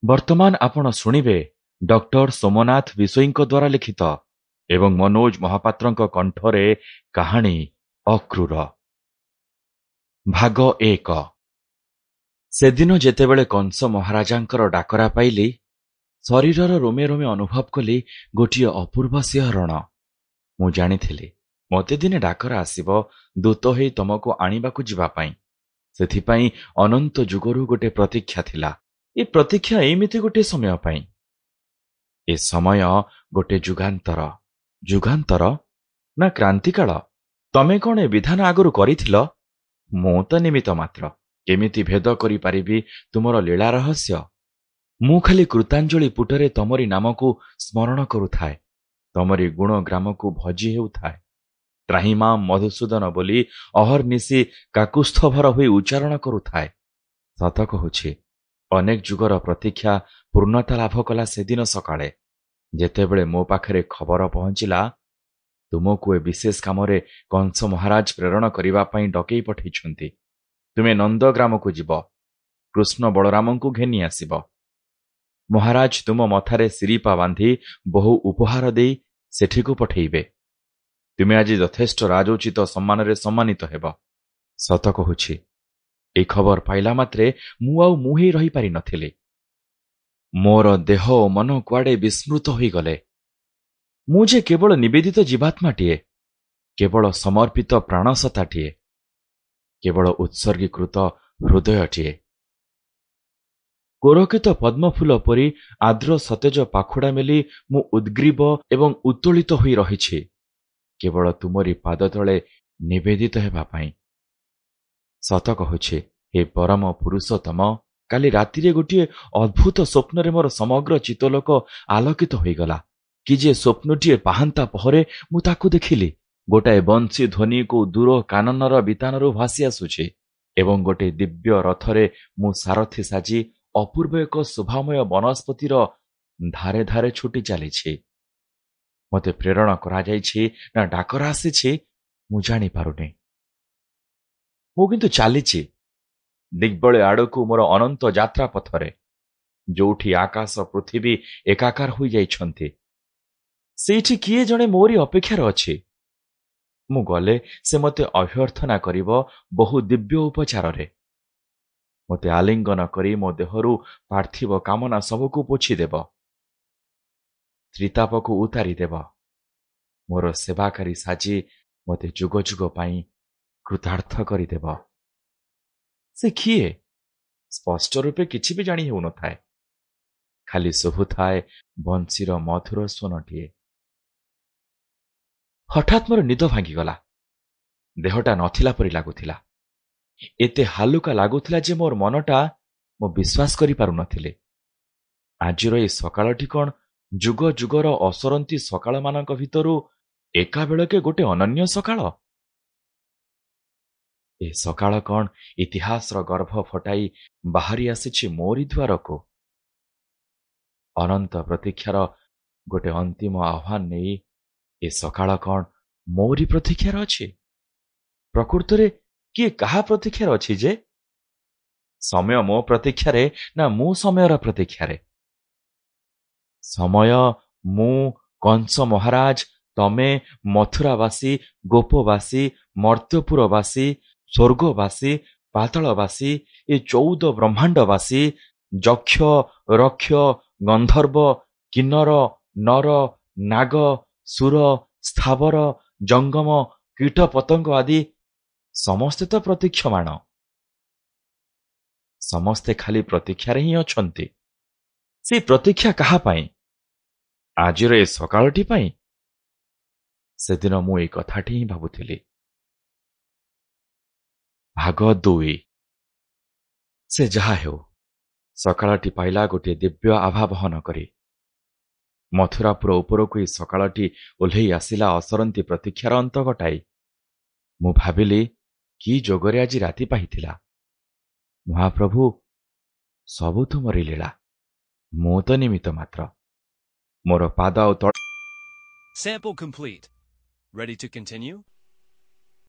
ବର୍ତ୍ତମାନ ଆପଣ ଶୁଣିବେ ଡକ୍ଟର ସୋମନାଥ ବିଶୋଇଙ୍କ ଦ୍ୱାରା ଲିଖିତ ଏବଂ ମନୋଜ ମହାପାତ୍ରଙ୍କ କଣ୍ଠରେ କାହାଣୀ ଅକ୍ରୂର ଭାଗ 1। ସେଦିନ ଯେତେବେଳେ କଂସ ମହାରାଜାଙ୍କର ଡାକରା ପାଇଲି, ଶରୀରର ରୋମେ ରୋମେ ଅନୁଭବ କଲି ଗୋଟିଏ ଅପୂର୍ବ ଶିହରଣ। ମୁଁ ଜାଣିଥିଲି ମୋତେ ଦିନେ ଡାକରା ଆସିବ ଦୂତ ହୋଇ ତମକୁ ଆଣିବାକୁ ଯିବା ପାଇଁ। ସେଥିପାଇଁ ଅନନ୍ତ ଯୁଗରୁ ଗୋଟେ ପ୍ରତୀକ୍ଷା ଥିଲା। ଏ ପ୍ରତୀକ୍ଷା ଏମିତି ଗୋଟିଏ ସମୟ ପାଇଁ। ଏ ସମୟ ଗୋଟେ ଯୁଗାନ୍ତର। ଯୁଗାନ୍ତର ନା କ୍ରାନ୍ତିକାଳ? ତମେ କଣ ଏ ବିଧାନ ଆଗରୁ କରିଥିଲ? ମୁଁ ତ ନିମିତ୍ତ ମାତ୍ର। କେମିତି ଭେଦ କରିପାରିବି ତୁମର ଲୀଳା ରହସ୍ୟ? ମୁଁ ଖାଲି କୃତାଞ୍ଜଳି ପୁଟରେ ତମରି ନାମକୁ ସ୍ମରଣ କରୁଥାଏ, ତମରି ଗୁଣ ଗ୍ରାମକୁ ଭଜି ହେଉଥାଏ। ତ୍ରାହିମାମ ମଧୁସୂଦନ ବୋଲି ଅହର୍ନିଶି କାକୁସ୍ଥଭର ହୋଇ ଉଚ୍ଚାରଣ କରୁଥାଏ। ସତ କହୁଛି, ଅନେକ ଯୁଗର ପ୍ରତୀକ୍ଷା ପୂର୍ଣ୍ଣତା ଲାଭ କଲା ସେଦିନ ସକାଳେ, ଯେତେବେଳେ ମୋ ପାଖରେ ଖବର ପହଞ୍ଚିଲା ତୁମକୁ ଏ ବିଶେଷ କାମରେ କଂସ ମହାରାଜ ପ୍ରେରଣ କରିବା ପାଇଁ ଡକେଇ ପଠାଇଛନ୍ତି। ତୁମେ ନନ୍ଦଗ୍ରାମକୁ ଯିବ, କୃଷ୍ଣ ବଳରାମଙ୍କୁ ଘେନି ଆସିବ। ମହାରାଜ ତୁମ ମଥାରେ ଶିରିପା ବାନ୍ଧି ବହୁ ଉପହାର ଦେଇ ସେଠିକୁ ପଠେଇବେ। ତୁମେ ଆଜି ଯଥେଷ୍ଟ ରାଜୋଚିତ ସମ୍ମାନରେ ସମ୍ମାନିତ ହେବ। ସତ କହୁଛି, ଏ ଖବର ପାଇଲା ମାତ୍ରେ ମୁଁ ଆଉ ମୁହେଇ ରହିପାରିନଥିଲି। ମୋର ଦେହ ଓ ମନ କୁଆଡ଼େ ବିସ୍ମୃତ ହୋଇଗଲେ। ମୁଁ ଯେ କେବଳ ନିବେଦିତ ଜୀବାତ୍ମାଟିଏ, କେବଳ ସମର୍ପିତ ପ୍ରାଣସତ୍ତାଟିଏ, କେବଳ ଉତ୍ସର୍ଗୀକୃତ ହୃଦୟଟିଏ। କୋରକିତ ପଦ୍ମଫୁଲ ପରି ଆର୍ଦ୍ର ସତେଜ ପାଖୁଡ଼ା ମେଲି ମୁଁ ଉଦ୍ଗ୍ରୀବ ଏବଂ ଉତ୍ତୋଳିତ ହୋଇ ରହିଛି, କେବଳ ତୁମରି ପାଦ ତଳେ ନିବେଦିତ ହେବା ପାଇଁ। ସତ କହୁଛି, ହେ ପରମ ପୁରୁଷୋତ୍ତମ, କାଲି ରାତିରେ ଗୋଟିଏ ଅଦ୍ଭୁତ ସ୍ୱପ୍ନରେ ମୋର ସମଗ୍ର ଚିତ୍ତଲୋକ ଆଲୋକିତ ହୋଇଗଲା। କି ଯେ ସ୍ୱପ୍ନଟିଏ ପାହାନ୍ତା ପହରେ ମୁଁ ତାକୁ ଦେଖିଲି। ଗୋଟାଏ ବଂଶୀ ଧ୍ୱନିକୁ ଦୂର କାନନର ବିତାନରୁ ଭାସି ଆସୁଛି ଏବଂ ଗୋଟିଏ ଦିବ୍ୟ ରଥରେ ମୁଁ ସାରଥୀ ସାଜି ଅପୂର୍ବ ଏକ ଶୋଭାମୟ ବନସ୍ପତିର ଧାରେ ଧାରେ ଛୁଟି ଚାଲିଛି। ମୋତେ ପ୍ରେରଣ କରାଯାଇଛି ନା ଡାକରା ଆସିଛି ମୁଁ ଜାଣିପାରୁନି। ମୁଁ କିନ୍ତୁ ଚାଲିଛି ଦିଗ୍ବଳେ ଆଡ଼କୁ ମୋର ଅନନ୍ତ ଯାତ୍ରା ପଥରେ, ଯୋଉଠି ଆକାଶ ପୃଥିବୀ ଏକାକାର ହୋଇଯାଇଛନ୍ତି। ସେଇଠି କିଏ ଜଣେ ମୋରି ଅପେକ୍ଷାରେ ଅଛି। ମୁଁ ଗଲେ ସେ ମୋତେ ଅଭ୍ୟର୍ଥନା କରିବ ବହୁ ଦିବ୍ୟ ଉପଚାରରେ। ମୋତେ ଆଲିଙ୍ଗନ କରି ମୋ ଦେହରୁ ପାର୍ଥିବ କାମନା ସବୁକୁ ପୋଛିଦେବ, ତ୍ରିତାପକୁ ଉତାରିଦେବ। ମୋର ସେବାକାରୀ ସାଜି ମୋତେ ଯୁଗ ଯୁଗ ପାଇଁ କୃତାର୍ଥ କରିଦେବ। ସେ କିଏ? ସ୍ପଷ୍ଟ ରୂପେ କିଛି ବି ଜାଣି ହେଉନଥାଏ। ଖାଲି ଶୁଭୁଥାଏ ବଂଶୀର ମଧୁର ସ୍ୱନଟିଏ। ହଠାତ୍ ମୋର ନିଦ ଭାଙ୍ଗିଗଲା। ଦେହଟା ନଥିଲା ପରି ଲାଗୁଥିଲା। ଏତେ ହାଲୁକା ଲାଗୁଥିଲା ଯେ ମୋର ମନଟା ମୁଁ ବିଶ୍ୱାସ କରିପାରୁନଥିଲି। ଆଜିର ଏ ସକାଳଟି କ'ଣ ଯୁଗ ଯୁଗର ଅସରନ୍ତି ସକାଳମାନଙ୍କ ଭିତରୁ ଏକାବେଳକେ ଗୋଟେ ଅନନ୍ୟ ସକାଳ? ଏ ସକାଳ କ'ଣ ଇତିହାସର ଗର୍ଭ ଫଟାଇ ବାହାରି ଆସିଛି ମୋରି ଦ୍ୱାରକୁ? ଅନନ୍ତ ପ୍ରତୀକ୍ଷାର ଗୋଟେ ଅନ୍ତିମ ଆହ୍ୱାନ ନେଇ ଏ ସକାଳ କ'ଣ ମୋରି ପ୍ରତୀକ୍ଷାରେ ଅଛି? ପ୍ରକୃତରେ କିଏ କାହା ପ୍ରତୀକ୍ଷାରେ ଅଛି ଯେ? ସମୟ ମୋ ପ୍ରତୀକ୍ଷାରେ ନା ମୁଁ ସମୟର ପ୍ରତୀକ୍ଷାରେ? ସମୟ, ମୁଁ, କଂସ ମହାରାଜ, ତମେ, ମଥୁରାବାସୀ, ଗୋପବାସୀ, ମର୍ତ୍ତ୍ୟପୁରବାସୀ, ସ୍ୱର୍ଗବାସୀ, ପାତାଳବାସୀ, ଏ 14 ବ୍ରହ୍ମାଣ୍ଡବାସୀ, ଯକ୍ଷ, ରକ୍ଷ, ଗନ୍ଧର୍ବ, କିନ୍ନର, ନର, ନାଗ, ସୁର, ସ୍ଥାବର, ଜଙ୍ଗମ, କୀଟ ପତଙ୍ଗ ଆଦି ସମସ୍ତେ ତ ପ୍ରତୀକ୍ଷମାଣ। ସମସ୍ତେ ଖାଲି ପ୍ରତୀକ୍ଷାରେ ହିଁ ଅଛନ୍ତି। ସେ ପ୍ରତୀକ୍ଷା କାହା ପାଇଁ? ଆଜିର ଏ ସକାଳଟି ପାଇଁ? ସେଦିନ ମୁଁ ଏଇ କଥାଟି ହିଁ ଭାବୁଥିଲି। ଭାଗ 2। ସେ ଯାହା ହେଉ, ସକାଳଟି ପାଇଲା ଗୋଟିଏ ଦିବ୍ୟ ଆଭା ବହନ କରି। ମଥୁରାପୁର ଉପରକୁ ଏହି ସକାଳଟି ଓହ୍ଲେଇ ଆସିଲା ଅସରନ୍ତି ପ୍ରତୀକ୍ଷାର ଅନ୍ତ ଘଟାଇ। ମୁଁ ଭାବିଲି, କି ଯୋଗରେ ଆଜି ରାତି ପାହିଥିଲା। ମହାପ୍ରଭୁ, ସବୁ ତୁମରି ଲୀଳା, ମୁଁ ତ ନିମିତ୍ତ ମାତ୍ର। ମୋର ପାଦ ଆଉ ତଳ Sample complete. Ready to continue?